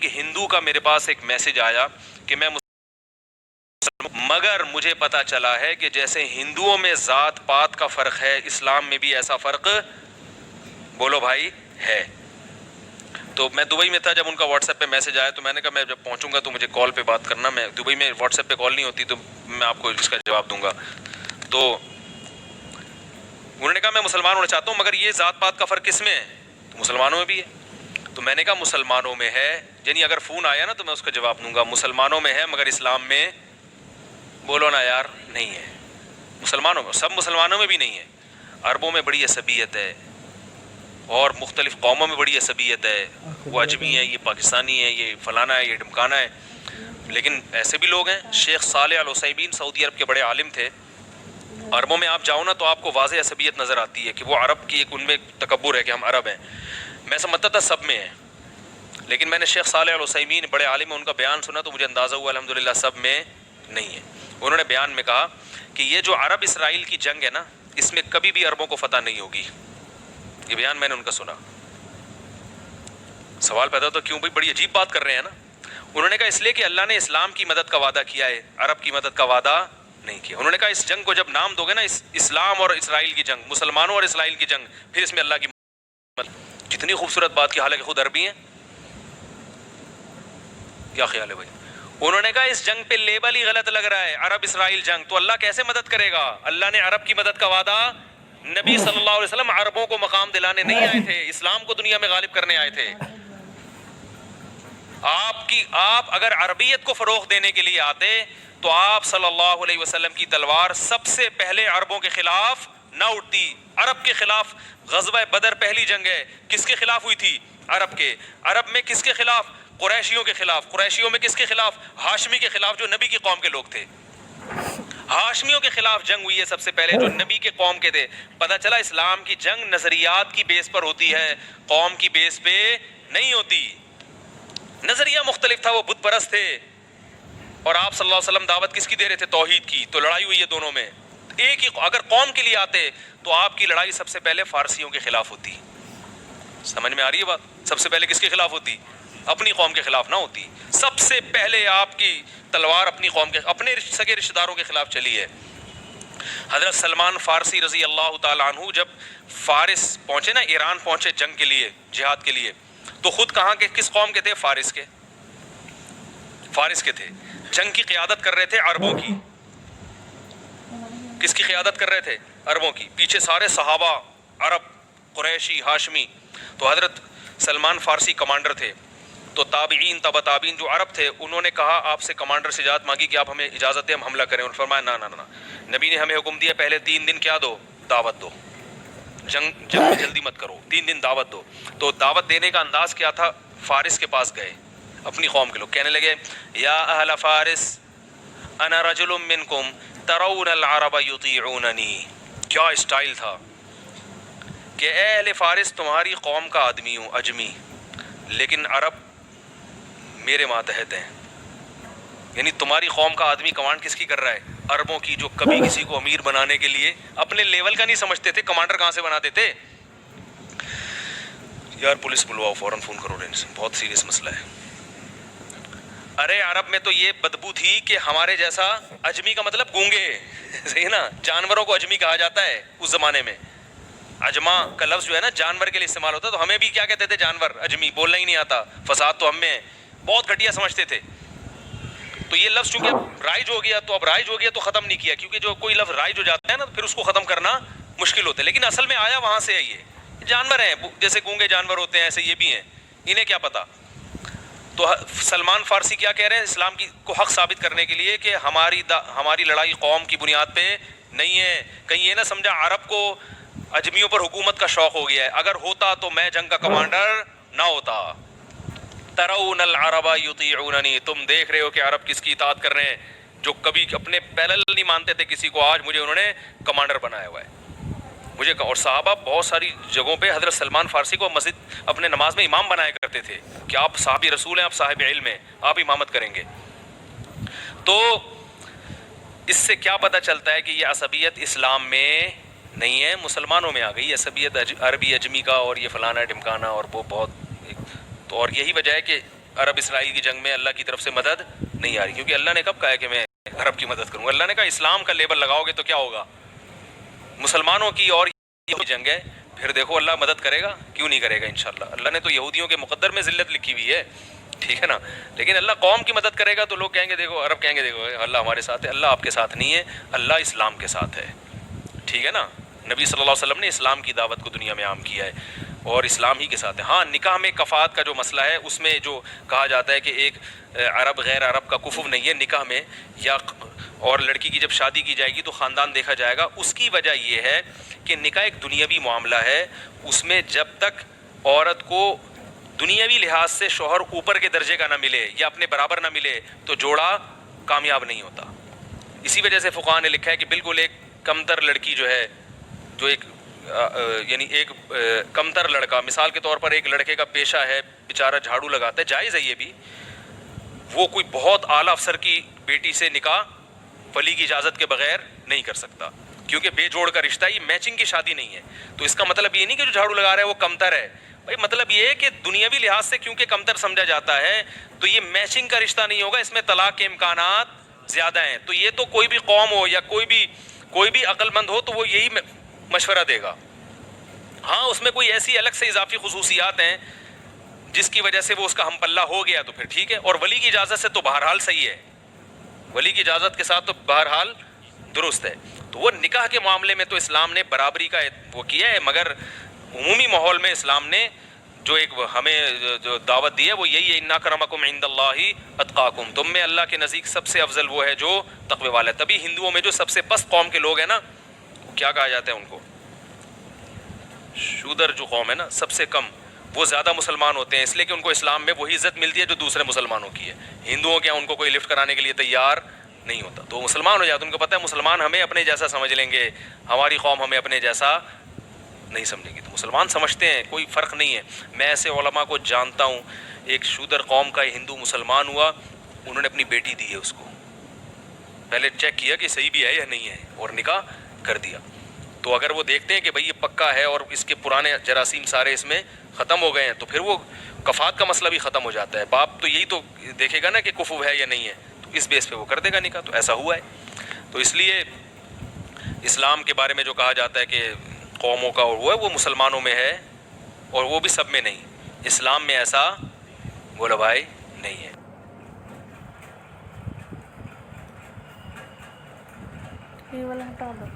کہ ہندو کا میرے پاس ایک میسج آیا کہ میں مگر مجھے پتا چلا ہے کہ جیسے ہندوؤں میں ذات پات کا فرق ہے، اسلام میں بھی ایسا فرق بولو بھائی ہے۔ تو میں دبئی میں تھا جب ان کا واٹس ایپ پہ میسج آیا، تو میں نے کہا میں جب پہنچوں گا تو مجھے کال پہ بات کرنا، میں دبئی میں واٹس ایپ پہ کال نہیں ہوتی تو میں آپ کو اس کا جواب دوں گا۔ تو انہوں نے کہا میں مسلمان ہونا چاہتا ہوں مگر یہ ذات پات کا فرق کس میں ہے؟ تو مسلمانوں میں بھی ہے۔ تو میں نے کہا مسلمانوں میں ہے، یعنی اگر فون آیا نا تو میں اس کا جواب دوں گا، مسلمانوں میں ہے مگر اسلام میں بولو نا یار نہیں ہے۔ مسلمانوں میں، سب مسلمانوں میں بھی نہیں ہے۔ عربوں میں بڑی عصبیت ہے اور مختلف قوموں میں بڑی عصبیت ہے، وہ اجمی ہے، یہ پاکستانی ہے، یہ فلانا ہے، یہ ڈمکانا ہے، لیکن ایسے بھی لوگ ہیں۔ شیخ صالح العثیمین سعودی عرب کے بڑے عالم تھے، عربوں میں آپ جاؤ نا تو آپ کو واضح عصبیت نظر آتی ہے کہ وہ عرب کی ایک ان میں تکبر ہے کہ ہم عرب ہیں۔ میں سمجھتا تھا سب میں ہے، لیکن میں نے شیخ صالح العثیمین بڑے عالم ہیں ان کا بیان سنا تو مجھے اندازہ ہوا الحمدللہ سب میں نہیں ہے۔ انہوں نے بیان میں کہا کہ یہ جو عرب اسرائیل کی جنگ ہے نا، اس میں کبھی بھی عربوں کو فتح نہیں ہوگی۔ یہ بیان میں نے ان کا سنا۔ سوال پیدا تو کیوں بھائی بڑی عجیب بات کر رہے ہیں نا۔ انہوں نے کہا اس لیے کہ اللہ نے اسلام کی مدد کا وعدہ کیا ہے، عرب کی مدد کا وعدہ نہیں کیا۔ انہوں نے کہا اس جنگ کو جب نام دو گے نا اسلام اور اسرائیل کی جنگ، مسلمانوں اور اسرائیل کی جنگ، پھر اس میں اللہ کی مدد۔ کتنی خوبصورت بات کی، حالانکہ خود عربی ہیں۔ کیا خیال ہے بھائی؟ انہوں نے کہا اس جنگ پہ لیبل ہی غلط لگ رہا ہے، عرب اسرائیل جنگ، تو اللہ کیسے مدد کرے گا؟ اللہ نے عرب کی مدد کا وعدہ، نبی صلی اللہ علیہ وسلم عربوں کو مقام دلانے نہیں آئے تھے، اسلام کو دنیا میں غالب کرنے آئے تھے۔ آپ اگر عربیت کو فروغ دینے کے لیے آتے تو آپ صلی اللہ علیہ وسلم کی تلوار سب سے پہلے عربوں کے خلاف نہ اٹھتی۔ عرب کے خلاف غزوہ بدر پہلی جنگ ہے، کس کے خلاف ہوئی تھی؟ عرب کے۔ عرب میں کس کے خلاف؟ قریشیوں کے خلاف۔ قریشیوں میں کس کے خلاف؟ ہاشمی کے خلاف، جو نبی کی قوم کے لوگ تھے۔ ہاشمیوں کے خلاف جنگ ہوئی ہے سب سے پہلے، جو نبی کے قوم کے تھے۔ پتہ چلا اسلام کی جنگ نظریات کی بیس پر ہوتی ہے، قوم کی بیس پہ نہیں ہوتی۔ نظریہ مختلف تھا، وہ بت پرست تھے، اور آپ صلی اللہ علیہ وسلم دعوت کس کی دے رہے تھے؟ توحید کی۔ تو لڑائی ہوئی ہے دونوں میں۔ ایک ہی اگر قوم کے لیے آتے تو آپ کی لڑائی سب سے پہلے فارسیوں کے خلاف ہوتی۔ سمجھ میں آ رہی ہے بات؟ سب سے پہلے کس کے خلاف ہوتی؟ اپنی قوم کے خلاف نہ ہوتی۔ سب سے پہلے آپ کی تلوار اپنی قوم کے، اپنے سگے رشتہ داروں کے خلاف چلی ہے۔ حضرت سلمان فارسی رضی اللہ تعالیٰ عنہ جب فارس پہنچے نا، ایران پہنچے جنگ کے لیے، جہاد کے لیے، تو خود کہاں کے، کس قوم کے تھے؟ فارس کے۔ فارس کے تھے، جنگ کی قیادت کر رہے تھے عربوں کی۔ کس کی قیادت کر رہے تھے؟ عربوں کی۔ پیچھے سارے صحابہ عرب، قریشی، ہاشمی۔ تو حضرت سلمان فارسی کمانڈر تھے، تو تابعین، تبع تابعین جو عرب تھے، انہوں نے کہا آپ سے کمانڈر سے اجازت مانگی کہ آپ ہمیں اجازت دیں ہم حملہ کریں۔ انہوں نے فرمایا نہ نہ نہ، نبی نے ہمیں حکم دیا پہلے 3 دن کیا دو؟ دعوت دو، جنگ میں جلدی مت کرو، 3 دن دعوت دو۔ تو دعوت دینے کا انداز کیا تھا؟ فارس کے پاس گئے، اپنی قوم کے لوگ، کہنے لگے یا اہل فارس انا رجل منکم ترون العرب یطیعوننی۔ کیا اسٹائل تھا کہ اے اہل فارس تمہاری قوم کا آدمی ہوں، اجمی، لیکن عرب میرے ماتحت ہیں۔ یعنی تمہاری قوم کا آدمی کمانڈ کس کی کر رہا ہے؟ عربوں کی، جو کبھی کسی کو امیر بنانے کے لیے اپنے لیول کا نہیں سمجھتے تھے، کمانڈر کہاں سے بناتے تھے؟ یار پولیس بلواؤ، فوراً فون کرو، بہت سیریس مسئلہ ہے۔ ارے عرب میں تو یہ بدبو تھی کہ ہمارے جیسا، اجمی کا مطلب گونگے، صحیح نا؟ جانوروں کو اجمی کہا جاتا ہے اس زمانے میں۔ اجما کا لفظ جو ہے نا جانور کے لیے استعمال ہوتا ہے، تو ہمیں بھی کیا کہتے تھے؟ جانور، اجمی، بولنا ہی نہیں آتا، فساد تو ہم میں ہے، بہت گھٹیا سمجھتے تھے۔ تو یہ لفظ چونکہ اب رائج ہو گیا، تو اب رائج ہو گیا تو ختم نہیں کیا، کیونکہ جو کوئی لفظ رائج ہو جاتا ہے نا پھر اس کو ختم کرنا مشکل ہوتا ہے، لیکن اصل میں آیا وہاں سے ہے۔ یہ جانور ہیں، جیسے گونگے جانور ہوتے ہیں ایسے یہ بھی ہیں، انہیں کیا پتا۔ تو سلمان فارسی کیا کہہ رہے ہیں اسلام کی کو حق ثابت کرنے کے لیے کہ ہماری لڑائی قوم کی بنیاد پہ نہیں ہے۔ کہیں یہ نہ سمجھا عرب کو اجمیوں پر حکومت کا شوق ہو گیا ہے، اگر ہوتا تو میں جنگ کا کمانڈر نہ ہوتا۔ ترون العرب یطیعوننی، تم دیکھ رہے ہو کہ عرب کس کی اطاعت کر رہے ہیں، جو کبھی اپنے پیرل نہیں مانتے تھے کسی کو، آج مجھے انہوں نے کمانڈر بنایا ہوا ہے مجھے۔ اور صحابہ بہت ساری جگہوں پہ حضرت سلمان فارسی کو مسجد اپنے نماز میں امام بنایا کرتے تھے کہ آپ صحابی رسول ہیں، آپ صاحب علم ہیں، آپ امامت کریں گے۔ تو اس سے کیا پتہ چلتا ہے کہ یہ عصبیت اسلام میں نہیں ہے، مسلمانوں میں آ گئی عصبیت، عربی اجمی کا، اور یہ فلانا ڈمکانا، اور وہ بہت تو، اور یہی وجہ ہے کہ عرب اسرائیل کی جنگ میں اللہ کی طرف سے مدد نہیں آ رہی، کیونکہ اللہ نے کب کہا ہے کہ میں عرب کی مدد کروں گا؟ اللہ نے کہا اسلام کا لیبل لگاؤ گے تو کیا ہوگا؟ مسلمانوں کی اور یہ جنگ ہے، پھر دیکھو اللہ مدد کرے گا، کیوں نہیں کرے گا انشاءاللہ۔ اللہ نے تو یہودیوں کے مقدر میں ذلت لکھی ہوئی ہے، ٹھیک ہے نا، لیکن اللہ قوم کی مدد کرے گا تو لوگ کہیں گے دیکھو، عرب کہیں گے دیکھو اللہ ہمارے ساتھ ہے۔ اللہ آپ کے ساتھ نہیں ہے، اللہ اسلام کے ساتھ ہے، ٹھیک ہے نا۔ نبی صلی اللہ علیہ وسلم نے اسلام کی دعوت کو دنیا میں عام کیا ہے اور اسلام ہی کے ساتھ ہے۔ ہاں نکاح میں کفات کا جو مسئلہ ہے، اس میں جو کہا جاتا ہے کہ ایک عرب غیر عرب کا کفو نہیں ہے نکاح میں، یا اور لڑکی کی جب شادی کی جائے گی تو خاندان دیکھا جائے گا، اس کی وجہ یہ ہے کہ نکاح ایک دنیاوی معاملہ ہے، اس میں جب تک عورت کو دنیاوی لحاظ سے شوہر اوپر کے درجے کا نہ ملے یا اپنے برابر نہ ملے تو جوڑا کامیاب نہیں ہوتا۔ اسی وجہ سے فقہاء نے لکھا ہے کہ بالکل ایک کمتر لڑکی جو ہے، جو ایک یعنی ایک کمتر لڑکا، مثال کے طور پر ایک لڑکے کا پیشہ ہے بیچارہ جھاڑو لگاتا ہے، جائز ہے یہ بھی، وہ کوئی بہت اعلیٰ افسر کی بیٹی سے نکاح ولی کی اجازت کے بغیر نہیں کر سکتا، کیونکہ بے جوڑ کا رشتہ، یہ میچنگ کی شادی نہیں ہے۔ تو اس کا مطلب یہ نہیں کہ جو جھاڑو لگا رہا ہے وہ کمتر ہے بھائی، مطلب یہ ہے کہ دنیاوی لحاظ سے کیونکہ کمتر سمجھا جاتا ہے تو یہ میچنگ کا رشتہ نہیں ہوگا، اس میں طلاق کے امکانات زیادہ ہیں۔ تو یہ تو کوئی بھی قوم ہو یا کوئی بھی عقل مند ہو تو وہ یہی مشورہ دے گا۔ ہاں اس میں کوئی ایسی الگ سے اضافی خصوصیات ہیں جس کی وجہ سے وہ اس کا ہم پلہ ہو گیا تو پھر ٹھیک ہے، اور ولی کی اجازت سے تو بہرحال صحیح ہے، ولی کی اجازت کے ساتھ تو بہرحال درست ہے۔ تو وہ نکاح کے معاملے میں تو اسلام نے برابری کا وہ کیا ہے، مگر عمومی ماحول میں اسلام نے جو ایک ہمیں جو دعوت دی ہے وہ یہی ہے، ان اکرمکم عند اللہ اتقاکم، تم میں اللہ کے نزدیک سب سے افضل وہ ہے جو تقوی والا ہے۔ تبھی ہندوؤں میں جو سب سے پست قوم کے لوگ ہیں نا، کیا کہا جاتا ہے ان کو؟ شودر جو قوم ہے نا، سب سے کم، وہ زیادہ مسلمان ہوتے ہیں، اس لیے کہ ان کو اسلام میں وہی عزت ملتی ہے جو دوسرے مسلمانوں کی ہے۔ ہندوؤں کے ان کو کوئی لفٹ کرانے کے لیے تیار نہیں ہوتا، تو وہ مسلمان ہو جاتے، ان کو پتہ ہے مسلمان ہمیں اپنے جیسا سمجھ لیں گے، ہماری قوم ہمیں اپنے جیسا نہیں سمجھے گی، تو مسلمان سمجھتے ہیں کوئی فرق نہیں ہے۔ میں ایسے علماء کو جانتا ہوں، ایک شودر قوم کا ہندو مسلمان ہوا، انہوں نے اپنی بیٹی دی ہے اس کو، پہلے چیک کیا کہ صحیح بھی ہے یا نہیں ہے اور نکاح کر دیا۔ تو اگر وہ دیکھتے ہیں کہ بھئی یہ پکا ہے اور اس کے پرانے جراثیم سارے اس میں ختم ہو گئے ہیں تو پھر وہ کفات کا مسئلہ بھی ختم ہو جاتا ہے۔ باپ تو یہی تو دیکھے گا نا کہ کفو ہے یا نہیں ہے، تو اس بیس پہ وہ کر دے گا نکاح، تو ایسا ہوا ہے۔ تو اس لیے اسلام کے بارے میں جو کہا جاتا ہے کہ قوموں کا وہ ہے، وہ مسلمانوں میں ہے اور وہ بھی سب میں نہیں، اسلام میں ایسا بولا بھائی نہیں ہے۔ یہ والا ہٹا دو۔